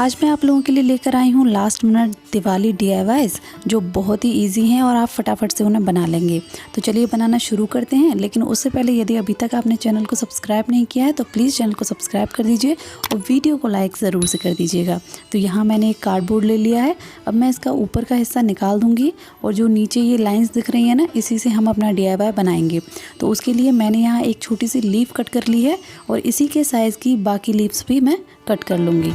आज मैं आप लोगों के लिए लेकर आई हूँ लास्ट मिनट दिवाली DIYs जो बहुत ही इजी हैं और आप फटाफट से उन्हें बना लेंगे। तो चलिए बनाना शुरू करते हैं। लेकिन उससे पहले यदि अभी तक आपने चैनल को सब्सक्राइब नहीं किया है तो प्लीज़ चैनल को सब्सक्राइब कर दीजिए और वीडियो को लाइक ज़रूर से कर दीजिएगा। तो यहाँ मैंने एक कार्डबोर्ड ले लिया है। अब मैं इसका ऊपर का हिस्सा निकाल दूँगी और जो नीचे ये लाइन्स दिख रही हैं ना, इसी से हम अपना DIY बनाएंगे। तो उसके लिए मैंने यहाँ एक छोटी सी लीफ कट कर ली है और इसी के साइज़ की बाकी लीव्स भी मैं कट कर लूँगी।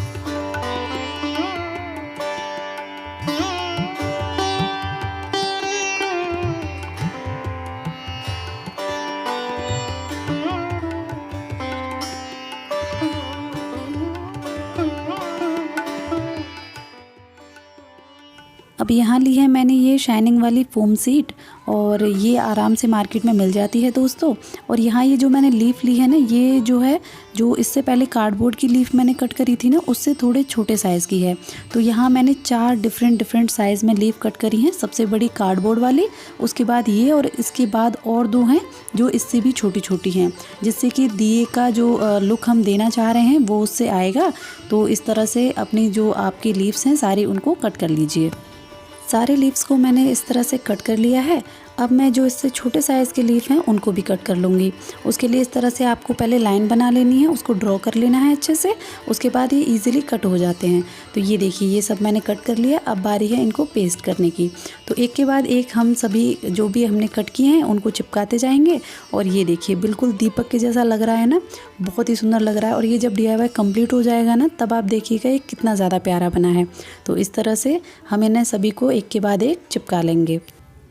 अब यहाँ ली है मैंने ये शाइनिंग वाली फोम सीट और ये आराम से मार्केट में मिल जाती है दोस्तों। और यहाँ ये जो मैंने लीफ ली है ना, ये जो है जो इससे पहले कार्डबोर्ड की लीफ मैंने कट करी थी ना, उससे थोड़े छोटे साइज़ की है। तो यहाँ मैंने 4 डिफरेंट साइज़ में लीफ कट करी हैं। सबसे बड़ी कार्डबोर्ड वाली, उसके बाद ये और इसके बाद और 2 हैं जो इससे भी छोटी छोटी हैं, जिससे कि दिए का जो लुक हम देना चाह रहे हैं वो उससे आएगा। तो इस तरह से अपनी जो आपकी लीव्स हैं सारी उनको कट कर लीजिए। सारे लीव्स को मैंने इस तरह से कट कर लिया है। अब मैं जो इससे छोटे साइज़ के लीफ हैं उनको भी कट कर लूँगी। उसके लिए इस तरह से आपको पहले लाइन बना लेनी है, उसको ड्रॉ कर लेना है अच्छे से। उसके बाद ये इजीली कट हो जाते हैं। तो ये देखिए, ये सब मैंने कट कर लिया। अब बारी है इनको पेस्ट करने की। तो एक के बाद एक हम सभी जो भी हमने कट किए हैं उनको चिपकाते जाएंगे। और ये देखिए, बिल्कुल दीपक के जैसा लग रहा है ना, बहुत ही सुंदर लग रहा है। और ये जब DIY कंप्लीट हो जाएगा ना, तब आप देखिएगा ये कितना ज़्यादा प्यारा बना है। तो इस तरह से हम इन्हें सभी को एक के बाद एक चिपका लेंगे।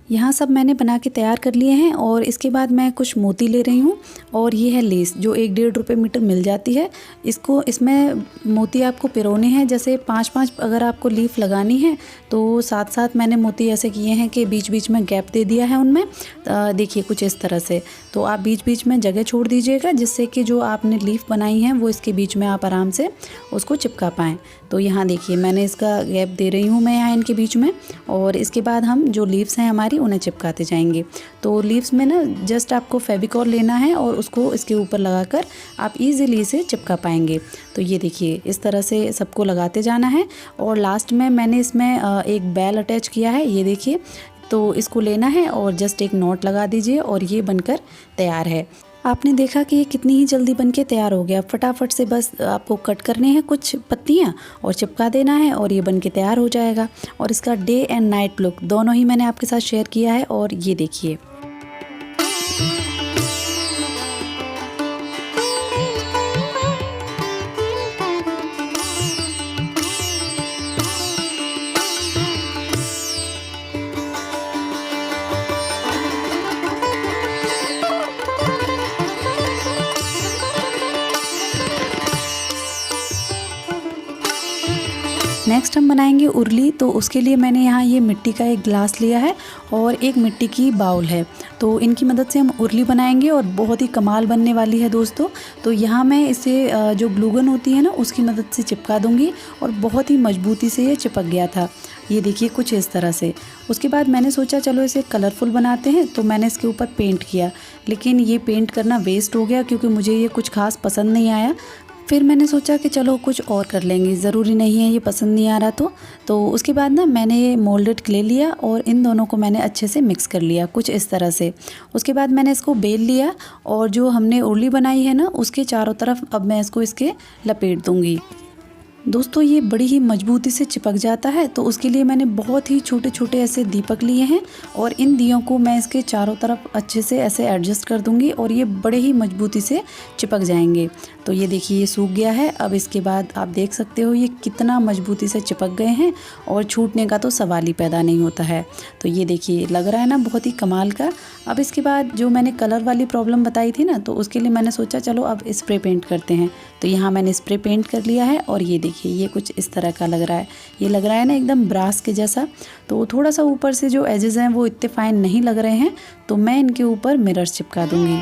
यहाँ सब मैंने बना के तैयार कर लिए हैं। और इसके बाद मैं कुछ मोती ले रही हूँ और ये है लेस जो 1-1.5 रुपये मीटर मिल जाती है। इसमें मोती आपको पिरोने हैं, जैसे 5-5 अगर आपको लीफ लगानी है तो साथ मैंने मोती ऐसे किए हैं कि बीच बीच में गैप दे दिया है उनमें। देखिए कुछ इस तरह से। तो आप बीच बीच में जगह छोड़ दीजिएगा, जिससे कि जो आपने लीफ बनाई हैं वो इसके बीच में आप आराम से उसको चिपका पाएँ। तो यहाँ देखिए, मैंने इसका गैप दे रही हूँ मैं यहाँ इनके बीच में। और इसके बाद हम जो लीव्स हैं हमारी उन्हें चिपकाते जाएंगे। तो लीव्स में ना जस्ट आपको फेविकॉल लेना है और उसको इसके ऊपर लगाकर आप इजीली इसे चिपका पाएंगे। तो ये देखिए, इस तरह से सबको लगाते जाना है। और लास्ट में मैंने इसमें एक बेल अटैच किया है, ये देखिए। तो इसको लेना है और जस्ट एक नॉट लगा दीजिए और ये बनकर तैयार है। आपने देखा कि ये कितनी ही जल्दी बनके तैयार हो गया। फटाफट से बस आपको कट करने हैं कुछ पत्तियाँ और चिपका देना है और ये बनके तैयार हो जाएगा। और इसका डे एंड नाइट लुक दोनों ही मैंने आपके साथ शेयर किया है। और ये देखिए, नेक्स्ट हम बनाएंगे उरली। तो उसके लिए मैंने यहाँ ये मिट्टी का एक ग्लास लिया है और एक मिट्टी की बाउल है। तो इनकी मदद से हम उरली बनाएंगे और बहुत ही कमाल बनने वाली है दोस्तों। तो यहाँ मैं इसे जो ग्लूगन होती है ना, उसकी मदद से चिपका दूँगी और बहुत ही मजबूती से ये चिपक गया था। ये देखिए कुछ इस तरह से। उसके बाद मैंने सोचा चलो इसे कलरफुल बनाते हैं। तो मैंने इसके ऊपर पेंट किया, लेकिन ये पेंट करना वेस्ट हो गया क्योंकि मुझे ये कुछ खास पसंद नहीं आया। फिर मैंने सोचा कि चलो कुछ और कर लेंगे, ज़रूरी नहीं है ये पसंद नहीं आ रहा। तो उसके बाद ना मैंने ये मोल्डेड क्ले लिया और इन दोनों को मैंने अच्छे से मिक्स कर लिया कुछ इस तरह से। उसके बाद मैंने इसको बेल लिया और जो हमने उरली बनाई है ना, उसके चारों तरफ अब मैं इसको इसके लपेट दूँगी। दोस्तों ये बड़ी ही मजबूती से चिपक जाता है। तो उसके लिए मैंने बहुत ही छोटे छोटे ऐसे दीपक लिए हैं और इन दियों को मैं इसके चारों तरफ अच्छे से ऐसे एडजस्ट कर दूंगी और ये बड़े ही मजबूती से चिपक जाएंगे। तो ये देखिए, ये सूख गया है। अब इसके बाद आप देख सकते हो ये कितना मजबूती से चिपक गए हैं और छूटने का तो सवाल ही पैदा नहीं होता है। तो ये देखिए, लग रहा है ना बहुत ही कमाल का। अब इसके बाद जो मैंने कलर वाली प्रॉब्लम बताई थी ना, तो उसके लिए मैंने सोचा चलो अब स्प्रे पेंट करते हैं। तो यहाँ मैंने स्प्रे पेंट कर लिया है और ये देखिए, ये कुछ इस तरह का लग रहा है। ये लग रहा है ना एकदम ब्रास के जैसा। तो थोड़ा सा ऊपर से जो एजेस हैं वो इतने फाइन नहीं लग रहे हैं, तो मैं इनके ऊपर मिरर्स चिपका दूंगी।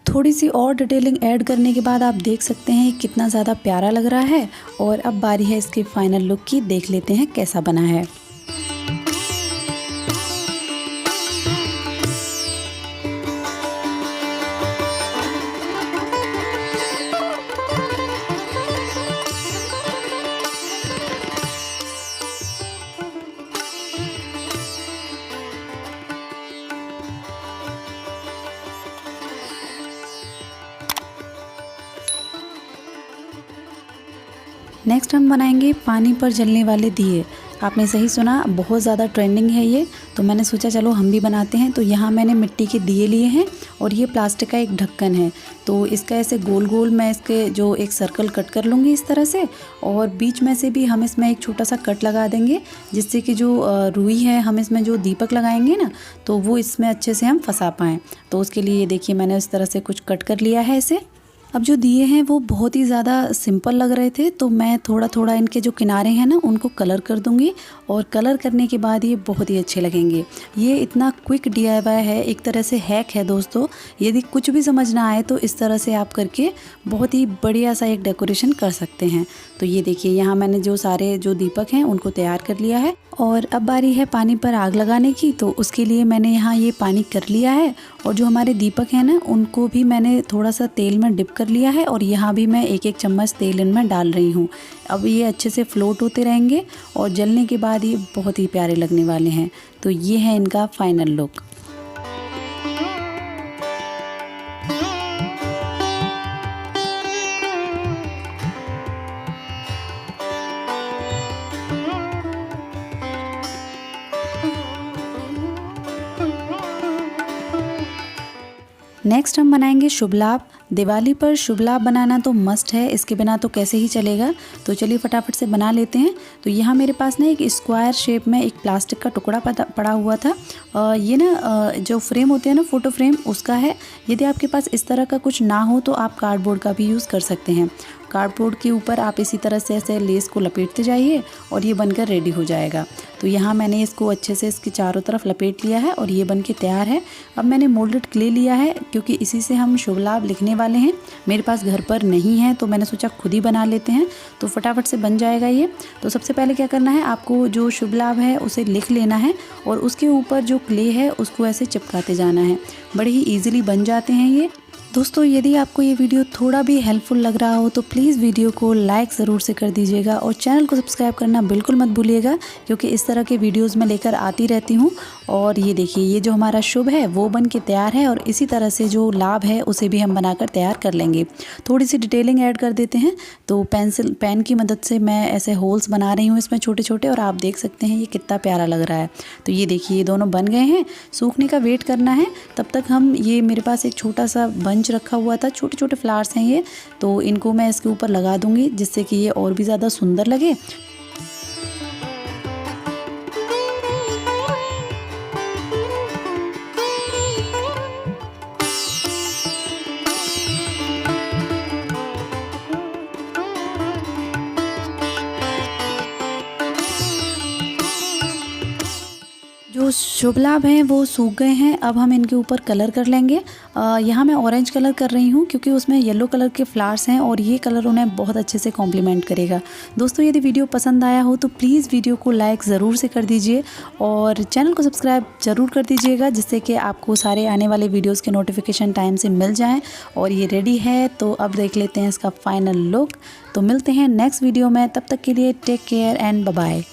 थोड़ी सी और डिटेलिंग ऐड करने के बाद आप देख सकते हैं कितना ज़्यादा प्यारा लग रहा है। और अब बारी है इसके फाइनल लुक की, देख लेते हैं कैसा बना है। नेक्स्ट हम बनाएंगे पानी पर जलने वाले दिए। आपने सही सुना, बहुत ज़्यादा ट्रेंडिंग है ये, तो मैंने सोचा चलो हम भी बनाते हैं। तो यहाँ मैंने मिट्टी के दिए लिए हैं और ये प्लास्टिक का एक ढक्कन है। तो इसका ऐसे गोल गोल मैं इसके जो एक सर्कल कट कर लूँगी इस तरह से, और बीच में से भी हम इसमें एक छोटा सा कट लगा देंगे, जिससे कि जो रुई है हम इसमें जो दीपक लगाएंगे ना, तो वो इसमें अच्छे से हम फंसा पाएँ। तो उसके लिए देखिए मैंने इस तरह से कुछ कट कर लिया है इसे। अब जो दिए हैं वो बहुत ही ज़्यादा सिंपल लग रहे थे, तो मैं थोड़ा थोड़ा इनके जो किनारे हैं ना उनको कलर कर दूंगी, और कलर करने के बाद ये बहुत ही अच्छे लगेंगे। ये इतना क्विक DIY है, एक तरह से हैक है दोस्तों। यदि कुछ भी समझ ना आए तो इस तरह से आप करके बहुत ही बढ़िया सा एक डेकोरेशन कर सकते हैं। तो ये देखिए यहाँ मैंने जो सारे जो दीपक हैं उनको तैयार कर लिया है, और अब बारी है पानी पर आग लगाने की। तो उसके लिए मैंने यहाँ ये पानी कर लिया है, और जो हमारे दीपक हैं ना उनको भी मैंने थोड़ा सा तेल में डिप कर लिया है, और यहाँ भी मैं एक एक चम्मच तेल इनमें डाल रही हूँ। अब ये अच्छे से फ्लोट होते रहेंगे और जलने के बाद ये बहुत ही प्यारे लगने वाले हैं। तो ये है इनका फाइनल लुक। नेक्स्ट हम बनाएंगे शुभ लाभ। दिवाली पर शुभ लाभ बनाना तो मस्ट है, इसके बिना तो कैसे ही चलेगा। तो चलिए फटाफट से बना लेते हैं। तो यहाँ मेरे पास ना एक स्क्वायर शेप में एक प्लास्टिक का टुकड़ा पड़ा हुआ था। ये ना जो फ्रेम होते हैं ना, फ़ोटो फ्रेम, उसका है। यदि आपके पास इस तरह का कुछ ना हो तो आप कार्डबोर्ड का भी यूज़ कर सकते हैं। कार्डबोर्ड के ऊपर आप इसी तरह से ऐसे लेस को लपेटते जाइए और ये बनकर रेडी हो जाएगा। तो यहाँ मैंने इसको अच्छे से इसके चारों तरफ लपेट लिया है और ये बन के तैयार है। अब मैंने मोल्डेड क्ले लिया है, क्योंकि इसी से हम शुभ लाभ लिखने वाले हैं। मेरे पास घर पर नहीं है तो मैंने सोचा खुद ही बना लेते हैं, तो फटाफट से बन जाएगा ये। तो सबसे पहले क्या करना है, आपको जो शुभ लाभ है उसे लिख लेना है, और उसके ऊपर जो क्ले है उसको ऐसे चिपकाते जाना है। बड़े ही ईजिली बन जाते हैं ये। दोस्तों यदि आपको ये वीडियो थोड़ा भी हेल्पफुल लग रहा हो तो प्लीज़ वीडियो को लाइक ज़रूर से कर दीजिएगा, और चैनल को सब्सक्राइब करना बिल्कुल मत भूलिएगा, क्योंकि इस तरह के वीडियोस मैं लेकर आती रहती हूँ। और ये देखिए ये जो हमारा शुभ है वो बन के तैयार है, और इसी तरह से जो लाभ है उसे भी हम बनाकर तैयार कर लेंगे। थोड़ी सी डिटेलिंग ऐड कर देते हैं। तो पेन की मदद से मैं ऐसे होल्स बना रही हूँ इसमें छोटे छोटे, और आप देख सकते हैं ये कितना प्यारा लग रहा है। तो ये देखिए ये दोनों बन गए हैं। सूखने का वेट करना है, तब तक हम ये मेरे पास एक छोटा सा बंच रखा हुआ था, छोटे छोटे फ्लावर्स हैं ये, तो इनको मैं इसके ऊपर लगा दूंगी, जिससे कि ये और भी ज़्यादा सुंदर लगे। जो शुभ लाभ हैं वो सूख गए हैं, अब हम इनके ऊपर कलर कर लेंगे। यहाँ मैं ऑरेंज कलर कर रही हूँ, क्योंकि उसमें येलो कलर के फ्लावर्स हैं और ये कलर उन्हें बहुत अच्छे से कॉम्प्लीमेंट करेगा। दोस्तों यदि वीडियो पसंद आया हो तो प्लीज़ वीडियो को लाइक ज़रूर से कर दीजिए, और चैनल को सब्सक्राइब ज़रूर कर दीजिएगा, जिससे कि आपको सारे आने वाले वीडियोज़ के नोटिफिकेशन टाइम से मिल जाएँ। और ये रेडी है, तो अब देख लेते हैं इसका फाइनल लुक। तो मिलते हैं नेक्स्ट वीडियो में, तब तक के लिए take care and bye bye.